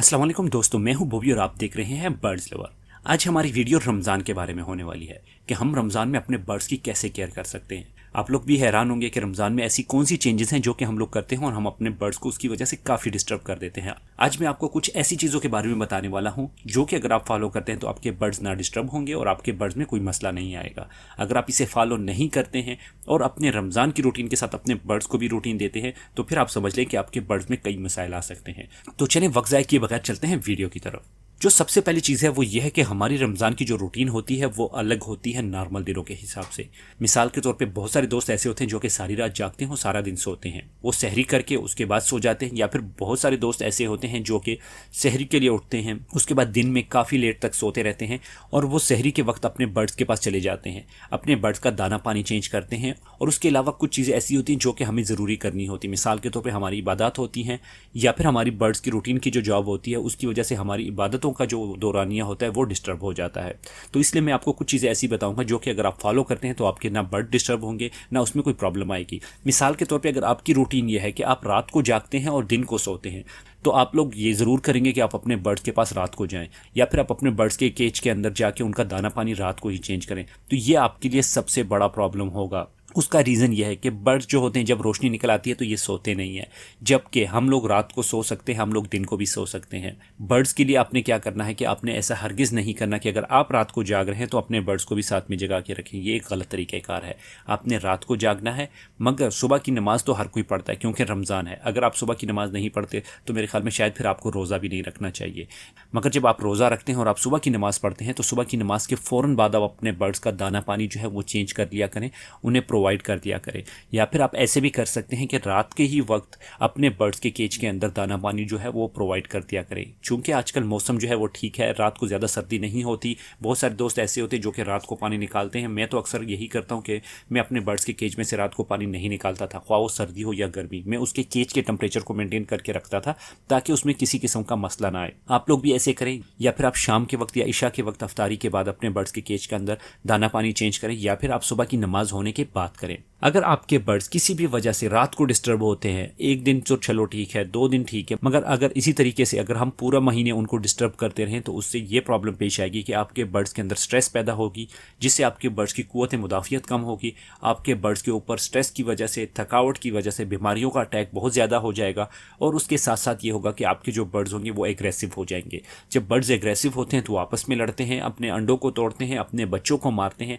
अस्सलाम वालेकुम दोस्तों, मैं हूं बॉबी और आप देख रहे हैं बर्ड्स लवर। आज हमारी वीडियो रमज़ान के बारे में होने वाली है कि हम रमज़ान में अपने बर्ड्स की कैसे केयर कर सकते हैं। आप लोग भी हैरान होंगे कि रमज़ान में ऐसी कौन सी चेंजेस हैं जो कि हम लोग करते हैं और हम अपने बर्ड्स को उसकी वजह से काफ़ी डिस्टर्ब कर देते हैं। आज मैं आपको कुछ ऐसी चीज़ों के बारे में बताने वाला हूँ जो कि अगर आप फॉलो करते हैं तो आपके बर्ड्स ना डिस्टर्ब होंगे और आपके बर्ड्स में कोई मसला नहीं आएगा। अगर आप इसे फॉलो नहीं करते हैं और अपने रमज़ान की रूटीन के साथ अपने बर्ड्स को भी रूटीन देते हैं तो फिर आप समझ लें कि आपके बर्ड्स में कई मसाइल आ सकते हैं। तो चलें वक्त ज़ाया किए बगैर चलते हैं वीडियो की तरफ। जो सबसे पहली चीज़ है वो ये है कि हमारी रमज़ान की जो रूटीन होती है वो अलग होती है नॉर्मल दिनों के हिसाब से। मिसाल के तौर पे बहुत सारे दोस्त ऐसे होते हैं जो कि सारी रात जागते हैं और सारा दिन सोते हैं, वो सहरी करके उसके बाद सो जाते हैं। या फिर बहुत सारे दोस्त ऐसे होते हैं जो कि सहरी के लिए उठते हैं, उसके बाद दिन में काफ़ी लेट तक सोते रहते हैं और वो सहरी के वक्त अपने बर्ड्स के पास चले जाते हैं, अपने बर्ड्स का दाना पानी चेंज करते हैं। और उसके अलावा कुछ चीज़ें ऐसी होती हैं जो कि हमें ज़रूरी करनी होती है। मिसाल के तौर पर हमारी इबादत होती हैं या फिर हमारी बर्ड्स की रूटीन की जो जॉब होती है उसकी वजह से हमारी इबादतों का जो दौरान होता है वो डिस्टर्ब हो जाता है। तो इसलिए मैं आपको कुछ चीज़ें ऐसी बताऊंगा जो कि अगर आप फॉलो करते हैं तो आपके ना बर्ड डिस्टर्ब होंगे ना उसमें कोई प्रॉब्लम आएगी। मिसाल के तौर पे अगर आपकी रूटीन ये है कि आप रात को जागते हैं और दिन को सोते हैं तो आप लोग ये ज़रूर करेंगे कि आप अपने बर्ड्स के पास रात को जाएं या फिर आप अपने बर्ड्स के केज के अंदर जाके उनका दाना पानी रात को ही चेंज करें। तो ये आपके लिए सबसे बड़ा प्रॉब्लम होगा। उसका रीज़न यह है कि बर्ड्स जो होते हैं जब रोशनी निकल आती है तो ये सोते नहीं है, जबकि हम लोग रात को सो सकते हैं, हम लोग दिन को भी सो सकते हैं। बर्ड्स के लिए आपने क्या करना है कि आपने ऐसा हरगिज़ नहीं करना कि अगर आप रात को जाग रहे हैं तो अपने बर्ड्स को भी साथ में जगा के रखें। ये एक गलत तरीक़ेकार है। आपने रात को जागना है, मगर सुबह की नमाज़ तो हर कोई पढ़ता है क्योंकि रमज़ान है। अगर आप सुबह की नमाज़ नहीं पढ़ते तो मेरे ख्याल में शायद फिर आपको रोज़ा भी नहीं रखना चाहिए। मगर जब आप रोज़ा रखते हैं और आप सुबह की नमाज़ पढ़ते हैं तो सुबह की नमाज़ के फ़ौरन बाद आप अपने बर्ड्स का दाना पानी जो है वो चेंज कर लिया करें, उन्हें प्रोवाइड कर दिया करें। या फिर आप ऐसे भी कर सकते हैं कि रात के ही वक्त अपने बर्ड्स के केज के अंदर दाना पानी जो है वो प्रोवाइड कर दिया करें। चूंकि आजकल मौसम जो है वो ठीक है, रात को ज़्यादा सर्दी नहीं होती। बहुत सारे दोस्त ऐसे होते हैं जो कि रात को पानी निकालते हैं। मैं तो अक्सर यही करता हूं कि मैं अपने बर्ड्स के केज में से रात को पानी नहीं निकालता था, ख्वाह वो सर्दी हो या गर्मी। मैं उसके केज के टेम्परेचर को मेंटेन करके रखता था ताकि उसमें किसी किस्म का मसला ना आए। आप लोग भी ऐसे करें। या फिर आप शाम के वक्त या इशा के वक्त अफ्तारी के बाद अपने बर्ड्स के केज के अंदर दाना पानी चेंज करें या फिर आप सुबह की नमाज होने के बाद करें। अगर आपके बर्ड्स किसी भी वजह से रात को डिस्टर्ब होते हैं, एक दिन तो चलो ठीक है, 2 दिन ठीक है, मगर अगर इसी तरीके से अगर हम पूरा महीने उनको डिस्टर्ब करते रहें तो उससे ये प्रॉब्लम पेश आएगी कि आपके बर्ड्स के अंदर स्ट्रेस पैदा होगी, जिससे आपके बर्ड्स की कुव्वत मुदाफ़ियत कम होगी। आपके बर्ड्स के ऊपर स्ट्रेस की वजह से, थकावट की वजह से बीमारियों का अटैक बहुत ज़्यादा हो जाएगा। और उसके साथ साथ ये होगा कि आपके जो बर्ड्स होंगे वो एग्रेसिव हो जाएंगे। जब बर्ड्स एग्रेसिव होते हैं तो आपस में लड़ते हैं, अपने अंडों को तोड़ते हैं, अपने बच्चों को मारते हैं।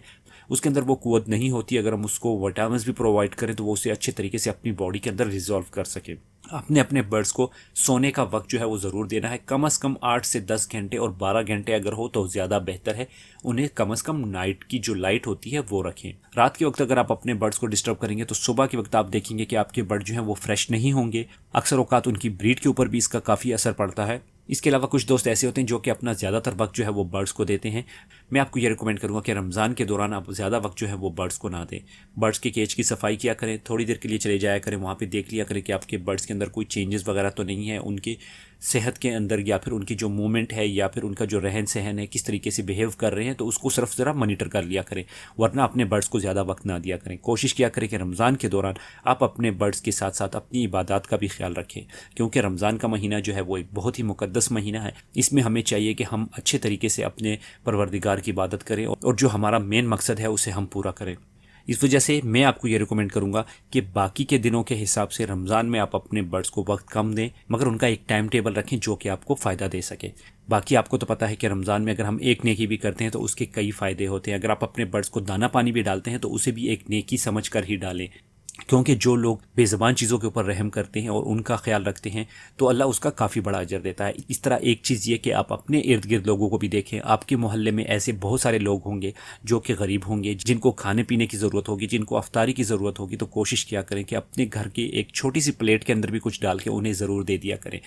उसके अंदर वो कुव्वत नहीं होती। अगर हम उसको विटामिन्स भी प्रोवाइड करें तो वो उसे अच्छे तरीके से अपनी बॉडी के अंदर रिजॉल्व कर सके। आपने अपने बर्ड्स को सोने का वक्त जो है वो ज़रूर देना है। कम से कम 8 से 10 घंटे और 12 घंटे अगर हो तो ज़्यादा बेहतर है। उन्हें कम से कम नाइट की जो लाइट होती है वो रखें। रात के वक्त अगर आप अपने बर्ड्स को डिस्टर्ब करेंगे तो सुबह के वक्त आप देखेंगे कि आपके बर्ड जो हैं वो फ्रेश नहीं होंगे। अक्सर औकात उनकी ब्रीड के ऊपर भी इसका काफ़ी असर पड़ता है। इसके अलावा कुछ दोस्त ऐसे होते हैं जो कि अपना ज़्यादातर वक्त जो है वो बर्ड्स को देते हैं। मैं आपको ये रिकमेंड करूँगा कि रमज़ान के दौरान आप ज़्यादा वक्त जो है वो बर्ड्स को ना दें। बर्ड्स के केज की सफाई किया करें, थोड़ी देर के लिए चले जाया करें, वहाँ पे देख लिया करें कि आपके बर्ड्स के अंदर कोई चेंजेस वगैरह तो नहीं है, उनकी सेहत के अंदर या फिर उनकी जो मूवमेंट है या फिर उनका जो रहन सहन है किस तरीके से बिहेव कर रहे हैं, तो उसको सिर्फ ज़रा मॉनिटर कर लिया करें। वरना अपने बर्ड्स को ज़्यादा वक्त ना दिया करें। कोशिश किया करें कि रमज़ान के दौरान आप अपने बर्ड्स के साथ साथ अपनी इबादत का भी ख्याल रखें, क्योंकि रमज़ान का महीना जो है वो एक बहुत ही मुक़द्दस महीना है। इसमें हमें चाहिए कि हम अच्छे तरीके से अपने परवरदिगार की इबादत करें और जो हमारा मेन मकसद है उसे हम पूरा करें। इस वजह से मैं आपको ये रिकमेंड करूंगा कि बाकी के दिनों के हिसाब से रमज़ान में आप अपने बर्ड्स को वक्त कम दें, मगर उनका एक टाइम टेबल रखें जो कि आपको फ़ायदा दे सके। बाकी आपको तो पता है कि रमज़ान में अगर हम एक नेकी भी करते हैं तो उसके कई फ़ायदे होते हैं। अगर आप अपने बर्ड्स को दाना पानी भी डालते हैं तो उसे भी एक नेकी समझ कर ही डालें, क्योंकि जो लोग बेज़बान चीज़ों के ऊपर रहम करते हैं और उनका ख्याल रखते हैं तो अल्लाह उसका काफ़ी बड़ा अजर देता है। इस तरह एक चीज़ ये कि आप अपने इर्द गिर्द लोगों को भी देखें। आपके मोहल्ले में ऐसे बहुत सारे लोग होंगे जो कि गरीब होंगे, जिनको खाने पीने की ज़रूरत होगी, जिनको अफ्तारी की ज़रूरत होगी। तो कोशिश किया करें कि अपने घर की एक छोटी सी प्लेट के अंदर भी कुछ डाल के उन्हें ज़रूर दे दिया करें,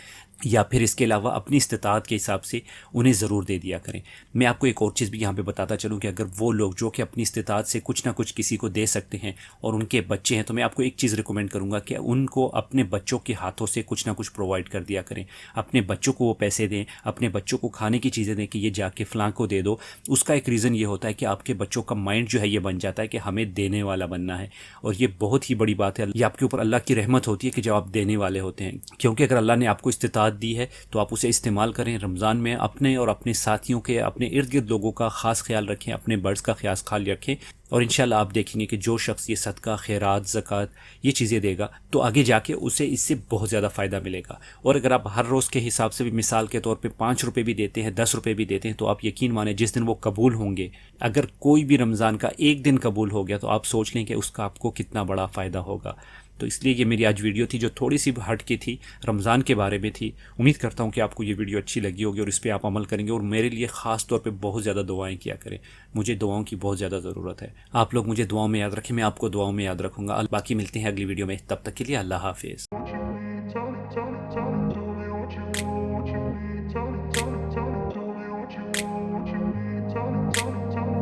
या फिर इसके अलावा अपनी इस्तिताअत के हिसाब से उन्हें ज़रूर दे दिया करें। मैं आपको एक और चीज़ भी यहाँ पे बताता चलूँ कि अगर वो लोग जो कि अपनी इस्तिताअत से कुछ ना कुछ किसी को दे सकते हैं और उनके बच्चे हैं तो मैं मैं आपको एक चीज़ रिकमेंड करूँगा कि उनको अपने बच्चों के हाथों से कुछ ना कुछ प्रोवाइड कर दिया करें। अपने बच्चों को वो पैसे दें, अपने बच्चों को खाने की चीज़ें दें कि ये जाके फ़लाँ को दे दो। उसका एक रीज़न ये होता है कि आपके बच्चों का माइंड जो है ये बन जाता है कि हमें देने वाला बनना है, और ये बहुत ही बड़ी बात है। ये आपके ऊपर अल्लाह की रहमत होती है कि जब आप देने वाले होते हैं, क्योंकि अगर अल्लाह ने आपको इस्तिताअत दी है तो आप उसे इस्तेमाल करें। रमज़ान में अपने और अपने साथियों के, अपने इर्द गिर्द लोगों का ख़ास ख्याल रखें, अपने बर्ड्स का ख़ास ख्याल रखें, और इंशाल्लाह आप देखेंगे कि जो शख्स ये सदका, खैरात, ज़कात ये चीज़ें देगा तो आगे जाके उसे इससे बहुत ज़्यादा फ़ायदा मिलेगा। और अगर आप हर रोज़ के हिसाब से भी मिसाल के तौर पे 5 रुपये भी देते हैं, 10 रुपये भी देते हैं, तो आप यकीन माने जिस दिन वो कबूल होंगे, अगर कोई भी रमज़ान का एक दिन कबूल हो गया तो आप सोच लें कि उसका आपको कितना बड़ा फ़ायदा होगा। तो इसलिए ये मेरी आज वीडियो थी जो थोड़ी सी हट की थी, रमज़ान के बारे में थी। उम्मीद करता हूँ कि आपको ये वीडियो अच्छी लगी होगी और इस पर आप अमल करेंगे, और मेरे लिए ख़ास तौर पे बहुत ज़्यादा दुआएं किया करें। मुझे दुआओं की बहुत ज़्यादा ज़रूरत है। आप लोग मुझे दुआओं में याद रखें, मैं आपको दुआओं में याद रखूँगा। बाकी मिलते हैं अगली वीडियो में, तब तक के लिए अल्लाह हाफिज़।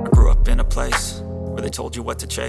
I grew up in a place where they told you what to chase.